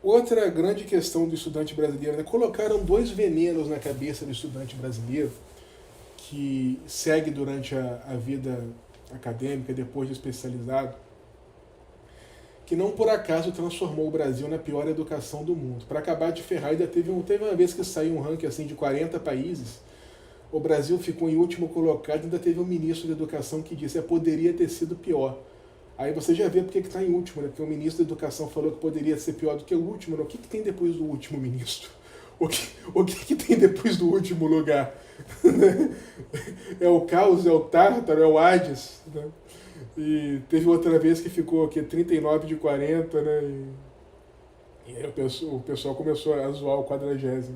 Outra grande questão do estudante brasileiro, né? Colocaram dois venenos na cabeça do estudante brasileiro que segue durante a vida acadêmica, depois de especializado, que não por acaso transformou o Brasil na pior educação do mundo. Para acabar de ferrar, ainda teve uma vez que saiu um ranking assim de 40 países, o Brasil ficou em último colocado, ainda teve um ministro da educação que disse que poderia ter sido pior. Aí você já vê porque que está em último, né? Porque o ministro da Educação falou que poderia ser pior do que o último. Né? O que tem depois do último ministro? O que tem depois do último lugar? É o caos, é o Tártaro, é o Hades. Né? E teve outra vez que ficou aqui 39 de 40, né? E aí o pessoal começou a zoar o 40º. Né?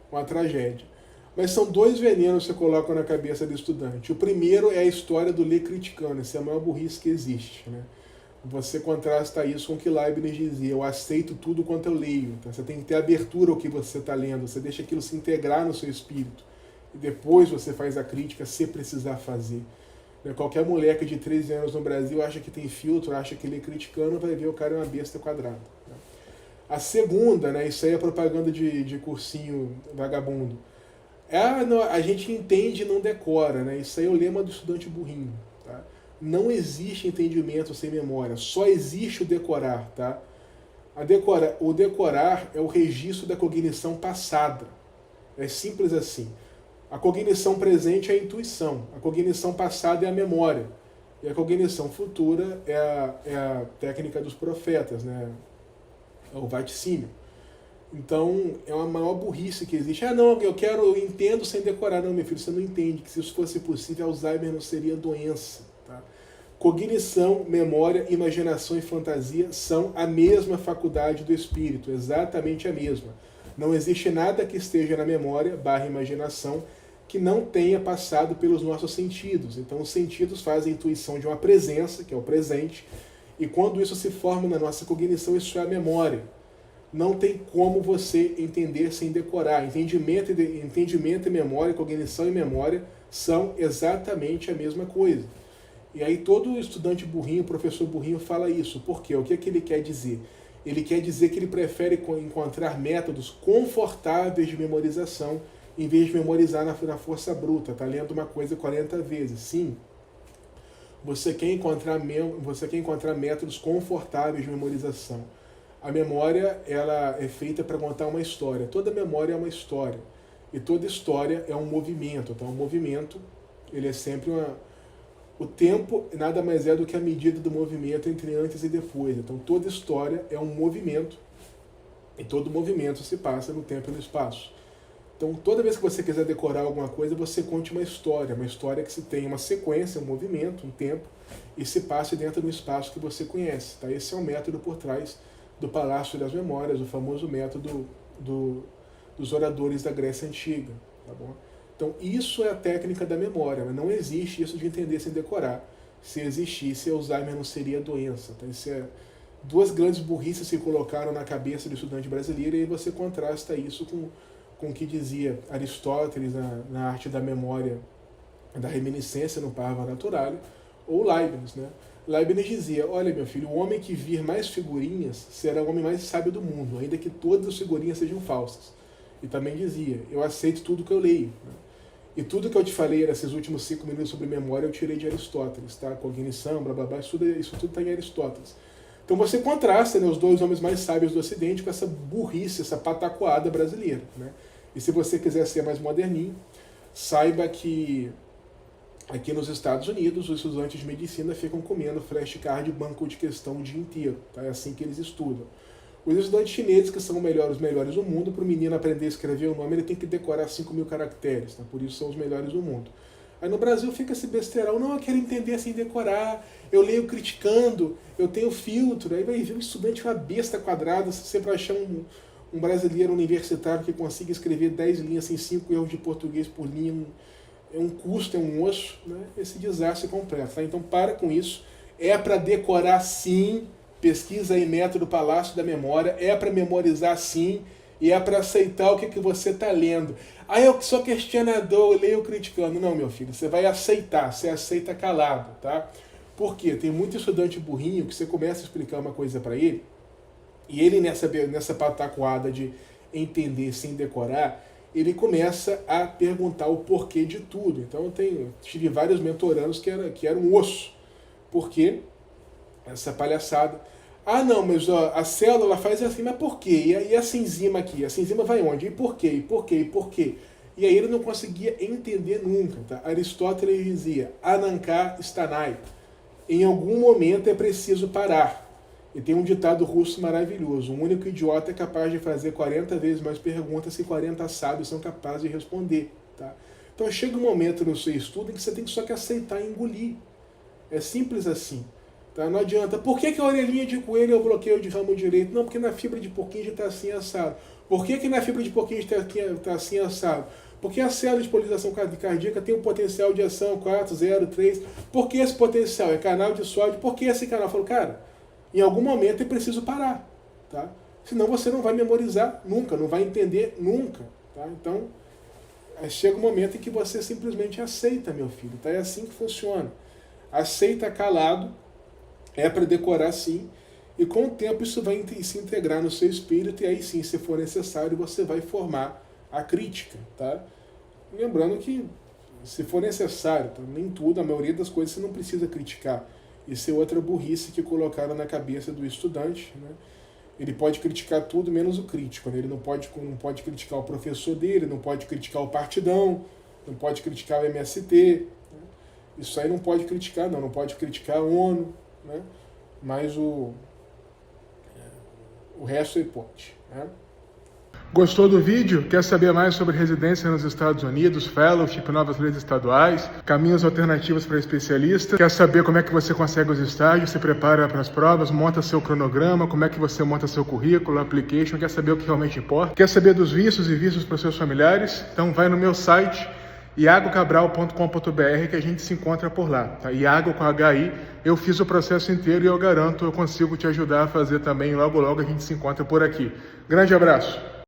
Uma tragédia. Mas são dois venenos que você coloca na cabeça do estudante. O primeiro é a história do ler criticando. Essa é a maior burrice que existe. Né? Você contrasta isso com o que Leibniz dizia: eu aceito tudo quanto eu leio. Então, você tem que ter abertura ao que você está lendo. Você deixa aquilo se integrar no seu espírito. E depois você faz a crítica se precisar fazer. Qualquer moleque de 13 anos no Brasil acha que tem filtro, acha que lê criticando, vai ver o cara é uma besta quadrada. A segunda, né, isso aí é propaganda de cursinho vagabundo. Não, a gente entende e não decora, né? Isso aí é o lema do estudante burrinho. Tá? Não existe entendimento sem memória, só existe o decorar. Tá? O decorar é o registro da cognição passada. É simples assim. A cognição presente é a intuição, a cognição passada é a memória, e a cognição futura é a técnica dos profetas, né? É o vaticínio. Então, é uma maior burrice que existe. Não, eu entendo sem decorar. Não, meu filho, você não entende que se isso fosse possível, Alzheimer não seria doença. Tá? Cognição, memória, imaginação e fantasia são a mesma faculdade do espírito, exatamente a mesma. Não existe nada que esteja na memória / imaginação que não tenha passado pelos nossos sentidos. Então, os sentidos fazem a intuição de uma presença, que é o presente, e quando isso se forma na nossa cognição, isso é a memória. Não tem como você entender sem decorar. Entendimento e memória, cognição e memória são exatamente a mesma coisa. E aí todo estudante burrinho, professor burrinho fala isso. Por quê? O que é que ele quer dizer? Ele quer dizer que ele prefere encontrar métodos confortáveis de memorização em vez de memorizar na força bruta. Está lendo uma coisa 40 vezes. Sim, você quer encontrar métodos confortáveis de memorização. A memória, ela é feita para contar uma história. Toda memória é uma história. E toda história é um movimento. Então, o movimento, ele é sempre o tempo nada mais é do que a medida do movimento entre antes e depois. Então, toda história é um movimento. E todo movimento se passa no tempo e no espaço. Então, toda vez que você quiser decorar alguma coisa, você conte uma história que se tem uma sequência, um movimento, um tempo, e se passe dentro do espaço que você conhece. Tá? Esse é o método por trás do Palácio das Memórias, o famoso método dos oradores da Grécia Antiga. Tá bom? Então, isso é a técnica da memória, mas não existe isso de entender sem decorar. Se existisse, Alzheimer não seria doença. Tá? Isso é duas grandes burrices que colocaram na cabeça do estudante brasileiro, e aí você contrasta isso com o que dizia Aristóteles na arte da memória, da reminiscência no Parva Naturalis, ou Leibniz, né? Leibniz dizia: olha, meu filho, o homem que vir mais figurinhas será o homem mais sábio do mundo, ainda que todas as figurinhas sejam falsas. E também dizia: eu aceito tudo que eu leio. Né? E tudo que eu te falei nesses últimos 5 minutos sobre memória eu tirei de Aristóteles, tá? Cognição, blá blá blá, isso tudo está em Aristóteles. Então você contrasta, né, os dois homens mais sábios do Ocidente com essa burrice, essa patacoada brasileira. Né? E se você quiser ser mais moderninho, saiba que aqui nos Estados Unidos, os estudantes de medicina ficam comendo flashcard banco de questão o dia inteiro. Tá? É assim que eles estudam. Os estudantes chineses, que são os melhores do mundo, para o menino aprender a escrever o nome, ele tem que decorar 5.000 caracteres. Tá? Por isso são os melhores do mundo. Aí no Brasil fica esse besteirão: não, eu quero entender sem decorar, eu leio criticando, eu tenho filtro. Aí vai ver um estudante uma besta quadrada, sempre achar um brasileiro universitário que consiga escrever 10 linhas sem 5 erros de português por linha, é um custo, é um osso, né? Esse desastre completo. Tá? Então para com isso. É para decorar sim, pesquisa aí método Palácio da Memória, é para memorizar sim, e é para aceitar o que você está lendo. Eu sou questionador, eu leio criticando. Não, meu filho, você vai aceitar, você aceita calado. Tá? Por quê? Tem muito estudante burrinho que você começa a explicar uma coisa para ele, E ele, nessa pataquada de entender sem decorar, ele começa a perguntar o porquê de tudo. Então eu tive vários mentorandos que era um osso. Por quê? Essa palhaçada. Ah, não, mas ó, a célula faz assim, mas por quê? E essa enzima aqui? Essa enzima vai onde? E por quê? E por quê? E por quê? E aí ele não conseguia entender nunca. Tá? Aristóteles dizia, ananká stanai. Em algum momento é preciso parar. E tem um ditado russo maravilhoso. Um único idiota é capaz de fazer 40 vezes mais perguntas que 40 sábios são capazes de responder. Tá? Então chega um momento no seu estudo em que você tem só que aceitar e engolir. É simples assim. Tá? Não adianta. Por que a orelhinha de coelho é o bloqueio de ramo direito? Não, porque na fibra de Purkinje está assim assado. Por que na fibra de Purkinje está assim assado? Porque a célula de polarização cardíaca tem um potencial de ação 4, 0, 3. Por que esse potencial? É canal de sódio. Por que esse canal? Eu falo, cara, em algum momento é preciso parar. Tá? Senão você não vai memorizar nunca, não vai entender nunca. Tá? Então, chega um momento em que você simplesmente aceita, meu filho. Tá? É assim que funciona. Aceita calado, é para decorar sim, e com o tempo isso vai se integrar no seu espírito, e aí sim, se for necessário, você vai formar a crítica. Tá? Lembrando que, se for necessário, tá? Nem tudo, a maioria das coisas você não precisa criticar. Isso é outra burrice que colocaram na cabeça do estudante. Né? Ele pode criticar tudo menos o crítico. Né? Ele não pode criticar o professor dele, não pode criticar o partidão, não pode criticar o MST. Né? Isso aí não pode criticar, não pode criticar a ONU. Né? Mas o resto ele pode. Né? Gostou do vídeo? Quer saber mais sobre residência nos Estados Unidos, fellowship, novas leis estaduais, caminhos alternativos para especialista? Quer saber como é que você consegue os estágios, se prepara para as provas, monta seu cronograma, como é que você monta seu currículo, application? Quer saber o que realmente importa? Quer saber dos vistos e vistos para os seus familiares? Então vai no meu site, iagocabral.com.br, que a gente se encontra por lá. Tá? Iago com HI, eu fiz o processo inteiro e eu garanto, eu consigo te ajudar a fazer também. Logo, logo a gente se encontra por aqui. Grande abraço!